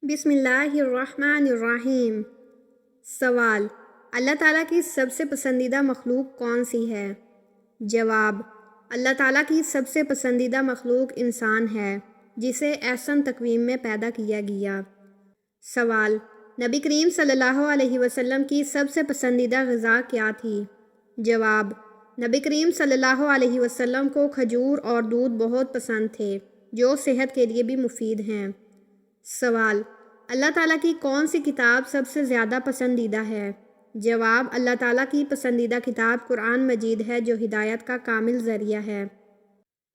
بسم اللہ الرحمن الرحیم۔ سوال: اللہ تعالیٰ کی سب سے پسندیدہ مخلوق کون سی ہے؟ جواب: اللہ تعالیٰ کی سب سے پسندیدہ مخلوق انسان ہے، جسے احسن تقویم میں پیدا کیا گیا۔ سوال: نبی کریم صلی اللہ علیہ وسلم کی سب سے پسندیدہ غذا کیا تھی؟ جواب: نبی کریم صلی اللہ علیہ وسلم کو کھجور اور دودھ بہت پسند تھے، جو صحت کے لیے بھی مفید ہیں۔ سوال: اللہ تعالیٰ کی کون سی کتاب سب سے زیادہ پسندیدہ ہے؟ جواب: اللہ تعالیٰ کی پسندیدہ کتاب قرآن مجید ہے، جو ہدایت کا کامل ذریعہ ہے۔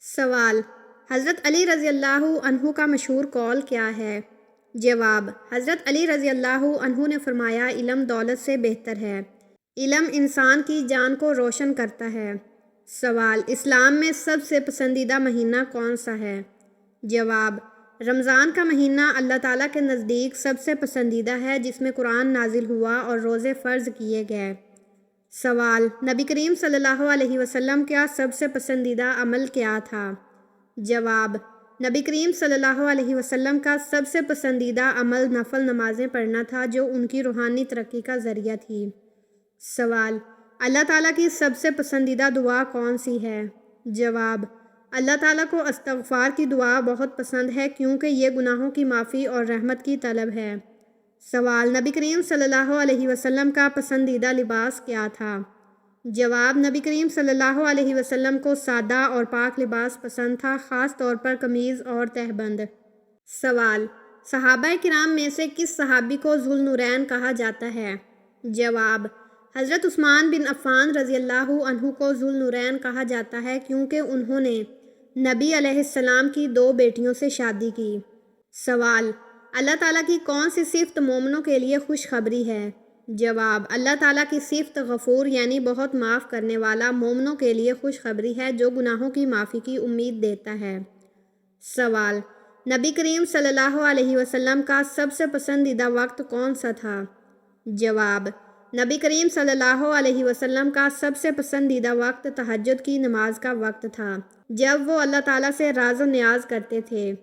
سوال: حضرت علی رضی اللہ عنہ کا مشہور قول کیا ہے؟ جواب: حضرت علی رضی اللہ عنہ نے فرمایا، علم دولت سے بہتر ہے۔ علم انسان کی جان کو روشن کرتا ہے۔ سوال: اسلام میں سب سے پسندیدہ مہینہ کون سا ہے؟ جواب: رمضان کا مہینہ اللہ تعالیٰ کے نزدیک سب سے پسندیدہ ہے، جس میں قرآن نازل ہوا اور روزے فرض کیے گئے۔ سوال: نبی کریم صلی اللہ علیہ وسلم کا سب سے پسندیدہ عمل کیا تھا؟ جواب: نبی کریم صلی اللہ علیہ وسلم کا سب سے پسندیدہ عمل نفل نمازیں پڑھنا تھا، جو ان کی روحانی ترقی کا ذریعہ تھی۔ سوال: اللہ تعالیٰ کی سب سے پسندیدہ دعا کون سی ہے؟ جواب: اللہ تعالیٰ کو استغفار کی دعا بہت پسند ہے، کیونکہ یہ گناہوں کی معافی اور رحمت کی طلب ہے۔ سوال: نبی کریم صلی اللہ علیہ وسلم کا پسندیدہ لباس کیا تھا؟ جواب: نبی کریم صلی اللہ علیہ وسلم کو سادہ اور پاک لباس پسند تھا، خاص طور پر قمیض اور تہبند۔ سوال: صحابہ کرام میں سے کس صحابی کو ذو النورین کہا جاتا ہے؟ جواب: حضرت عثمان بن عفان رضی اللہ عنہ کو ذو النورین کہا جاتا ہے، کیونکہ انہوں نے نبی علیہ السلام کی 2 بیٹیوں سے شادی کی۔ سوال: اللہ تعالیٰ کی کون سی صفت مومنوں کے لیے خوشخبری ہے؟ جواب: اللہ تعالیٰ کی صفت غفور یعنی بہت معاف کرنے والا مومنوں کے لیے خوشخبری ہے، جو گناہوں کی معافی کی امید دیتا ہے۔ سوال: نبی کریم صلی اللہ علیہ وسلم کا سب سے پسندیدہ وقت کون سا تھا؟ جواب: نبی کریم صلی اللہ علیہ وسلم کا سب سے پسندیدہ وقت تہجد کی نماز کا وقت تھا، جب وہ اللہ تعالیٰ سے راز و نیاز کرتے تھے۔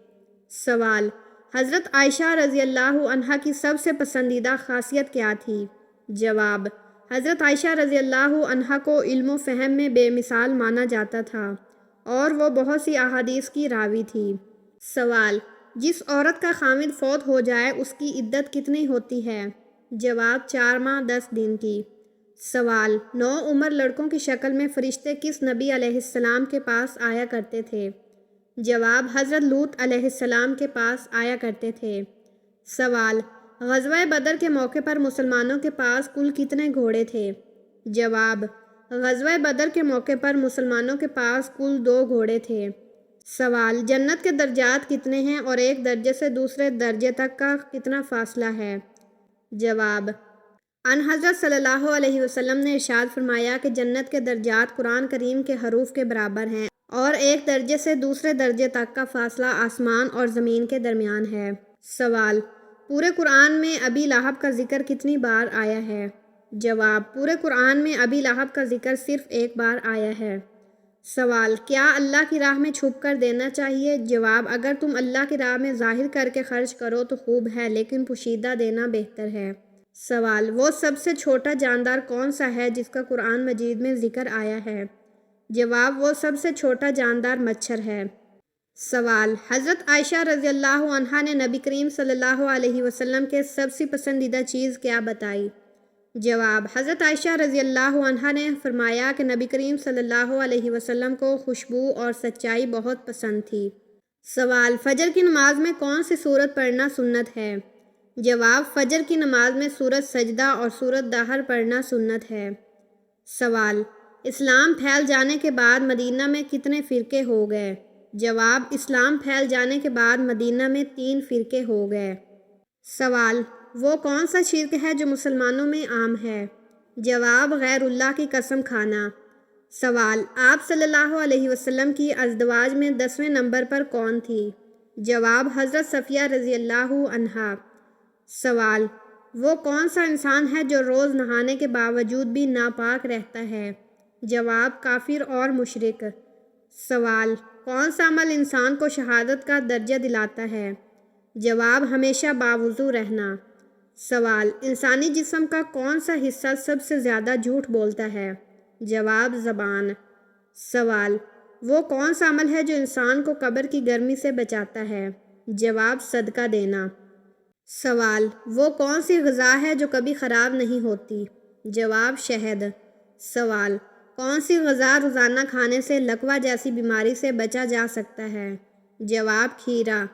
سوال: حضرت عائشہ رضی اللہ عنہا کی سب سے پسندیدہ خاصیت کیا تھی؟ جواب: حضرت عائشہ رضی اللہ عنہا کو علم و فہم میں بے مثال مانا جاتا تھا، اور وہ بہت سی احادیث کی راوی تھی۔ سوال: جس عورت کا خاوند فوت ہو جائے، اس کی عدت کتنی ہوتی ہے؟ جواب: 4 ماہ 10 دن کی۔ سوال: نوعمر لڑکوں کی شکل میں فرشتے کس نبی علیہ السلام کے پاس آیا کرتے تھے؟ جواب: حضرت لوط علیہ السلام کے پاس آیا کرتے تھے۔ سوال: غزوہ بدر کے موقع پر مسلمانوں کے پاس کل کتنے گھوڑے تھے؟ جواب: غزوہ بدر کے موقع پر مسلمانوں کے پاس کل 2 گھوڑے تھے۔ سوال: جنت کے درجات کتنے ہیں اور ایک درجے سے دوسرے درجے تک کا کتنا فاصلہ ہے؟ جواب: ان حضرت صلی اللہ علیہ وسلم نے ارشاد فرمایا کہ جنت کے درجات قرآن کریم کے حروف کے برابر ہیں، اور ایک درجے سے دوسرے درجے تک کا فاصلہ آسمان اور زمین کے درمیان ہے۔ سوال: پورے قرآن میں ابی لہب کا ذکر کتنی بار آیا ہے؟ جواب: پورے قرآن میں ابی لہب کا ذکر صرف ایک بار آیا ہے۔ سوال: کیا اللہ کی راہ میں چھپ کر دینا چاہیے؟ جواب: اگر تم اللہ کی راہ میں ظاہر کر کے خرچ کرو تو خوب ہے، لیکن پوشیدہ دینا بہتر ہے۔ سوال: وہ سب سے چھوٹا جاندار کون سا ہے جس کا قرآن مجید میں ذکر آیا ہے؟ جواب: وہ سب سے چھوٹا جاندار مچھر ہے۔ سوال: حضرت عائشہ رضی اللہ عنہا نے نبی کریم صلی اللہ علیہ وسلم کے سب سے پسندیدہ چیز کیا بتائی؟ جواب: حضرت عائشہ رضی اللہ عنہا نے فرمایا کہ نبی کریم صلی اللہ علیہ وسلم کو خوشبو اور سچائی بہت پسند تھی۔ سوال: فجر کی نماز میں کون سی سورت پڑھنا سنت ہے؟ جواب: فجر کی نماز میں سورت سجدہ اور سورت دہر پڑھنا سنت ہے۔ سوال: اسلام پھیل جانے کے بعد مدینہ میں کتنے فرقے ہو گئے؟ جواب: اسلام پھیل جانے کے بعد مدینہ میں 3 فرقے ہو گئے۔ سوال: وہ کون سا شرک ہے جو مسلمانوں میں عام ہے؟ جواب: غیر اللہ کی قسم کھانا۔ سوال: آپ صلی اللہ علیہ وسلم کی ازدواج میں 10ویں نمبر پر کون تھی؟ جواب: حضرت صفیہ رضی اللہ عنہا۔ سوال: وہ کون سا انسان ہے جو روز نہانے کے باوجود بھی ناپاک رہتا ہے؟ جواب: کافر اور مشرک۔ سوال: کون سا عمل انسان کو شہادت کا درجہ دلاتا ہے؟ جواب ہمیشہ باوضو رہنا۔ سوال انسانی جسم کا کون سا حصہ سب سے زیادہ جھوٹ بولتا ہے؟ جواب زبان۔ سوال وہ کون سا عمل ہے جو انسان کو قبر کی گرمی سے بچاتا ہے؟ جواب صدقہ دینا۔ سوال وہ کون سی غذا ہے جو کبھی خراب نہیں ہوتی؟ جواب شہد۔ سوال کون سی غذا روزانہ کھانے سے لقوہ جیسی بیماری سے بچا جا سکتا ہے؟ جواب کھیرا۔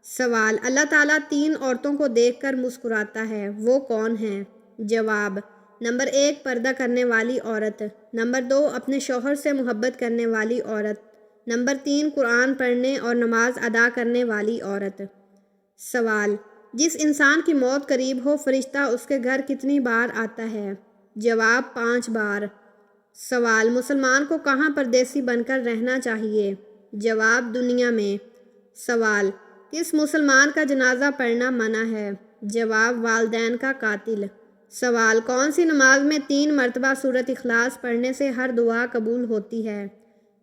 سوال اللہ تعالیٰ 3 عورتوں کو دیکھ کر مسکراتا ہے، وہ کون ہیں؟ جواب نمبر 1 پردہ کرنے والی عورت، نمبر 2 اپنے شوہر سے محبت کرنے والی عورت، نمبر 3 قرآن پڑھنے اور نماز ادا کرنے والی عورت۔ سوال جس انسان کی موت قریب ہو فرشتہ اس کے گھر کتنی بار آتا ہے؟ جواب 5 بار۔ سوال مسلمان کو کہاں پردیسی بن کر رہنا چاہیے؟ جواب دنیا میں۔ سوال کس مسلمان کا جنازہ پڑھنا منع ہے؟ جواب والدین کا قاتل۔ سوال کون سی نماز میں 3 مرتبہ سورۃ اخلاص پڑھنے سے ہر دعا قبول ہوتی ہے؟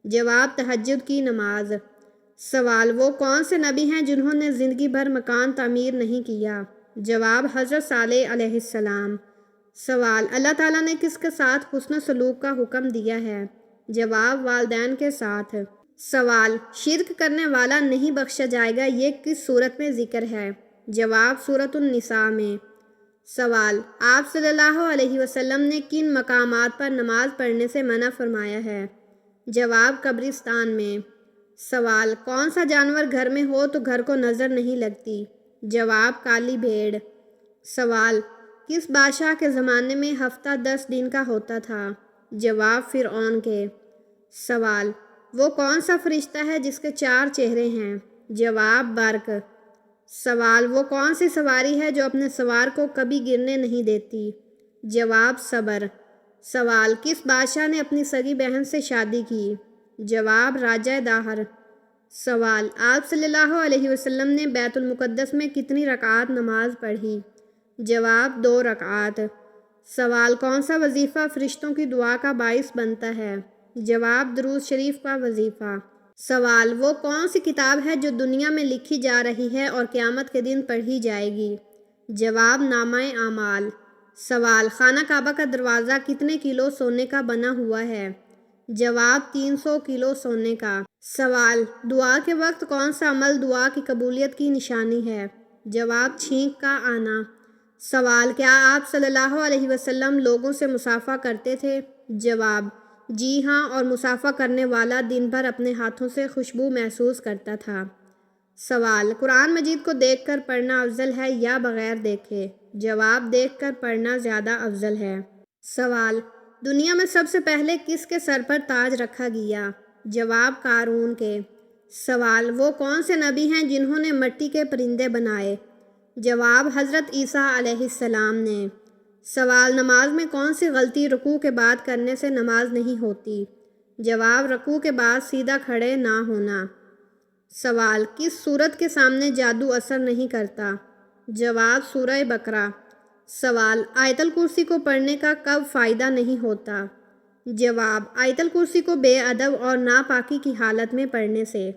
جواب تہجد کی نماز۔ سوال وہ کون سے نبی ہیں جنہوں نے زندگی بھر مکان تعمیر نہیں کیا؟ جواب حضرت صالح علیہ السلام۔ سوال اللہ تعالیٰ نے کس کے ساتھ حسن سلوک کا حکم دیا ہے؟ جواب والدین کے ساتھ۔ سوال شرک کرنے والا نہیں بخشا جائے گا، یہ کس صورت میں ذکر ہے؟ جواب سورۃ النساء میں۔ سوال آپ صلی اللہ علیہ وسلم نے کن مقامات پر نماز پڑھنے سے منع فرمایا ہے؟ جواب قبرستان میں۔ سوال کون سا جانور گھر میں ہو تو گھر کو نظر نہیں لگتی؟ جواب کالی بھیڑ۔ سوال کس بادشاہ کے زمانے میں ہفتہ 10 دن کا ہوتا تھا؟ جواب فرعون کے۔ سوال وہ کون سا فرشتہ ہے جس کے 4 چہرے ہیں؟ جواب برق۔ سوال وہ کون سی سواری ہے جو اپنے سوار کو کبھی گرنے نہیں دیتی؟ جواب صبر۔ سوال کس بادشاہ نے اپنی سگی بہن سے شادی کی؟ جواب راجہ داہر۔ سوال آپ صلی اللہ علیہ وسلم نے بیت المقدس میں کتنی رکعات نماز پڑھی؟ جواب 2 رکعات۔ سوال کون سا وظیفہ فرشتوں کی دعا کا باعث بنتا ہے؟ جواب درود شریف کا وظیفہ۔ سوال وہ کون سی کتاب ہے جو دنیا میں لکھی جا رہی ہے اور قیامت کے دن پڑھی جائے گی؟ جواب نامہ اعمال۔ سوال خانہ کعبہ کا دروازہ کتنے کلو سونے کا بنا ہوا ہے؟ جواب 300 کلو سونے کا۔ سوال دعا کے وقت کون سا عمل دعا کی قبولیت کی نشانی ہے؟ جواب چھینک کا آنا۔ سوال کیا آپ صلی اللہ علیہ وسلم لوگوں سے مصافحہ کرتے تھے؟ جواب جی ہاں، اور مصافحہ کرنے والا دن بھر اپنے ہاتھوں سے خوشبو محسوس کرتا تھا۔ سوال قرآن مجید کو دیکھ کر پڑھنا افضل ہے یا بغیر دیکھے؟ جواب دیکھ کر پڑھنا زیادہ افضل ہے۔ سوال دنیا میں سب سے پہلے کس کے سر پر تاج رکھا گیا؟ جواب قارون کے۔ سوال وہ کون سے نبی ہیں جنہوں نے مٹی کے پرندے بنائے؟ جواب حضرت عیسیٰ علیہ السلام نے۔ سوال نماز میں کون سی غلطی رکوع کے بعد کرنے سے نماز نہیں ہوتی؟ جواب رکوع کے بعد سیدھا کھڑے نہ ہونا۔ سوال کس سورت کے سامنے جادو اثر نہیں کرتا؟ جواب سورہ بقرہ۔ سوال آیت الکرسی کو پڑھنے کا کب فائدہ نہیں ہوتا؟ جواب آیت الکرسی کو بے ادب اور ناپاکی کی حالت میں پڑھنے سے۔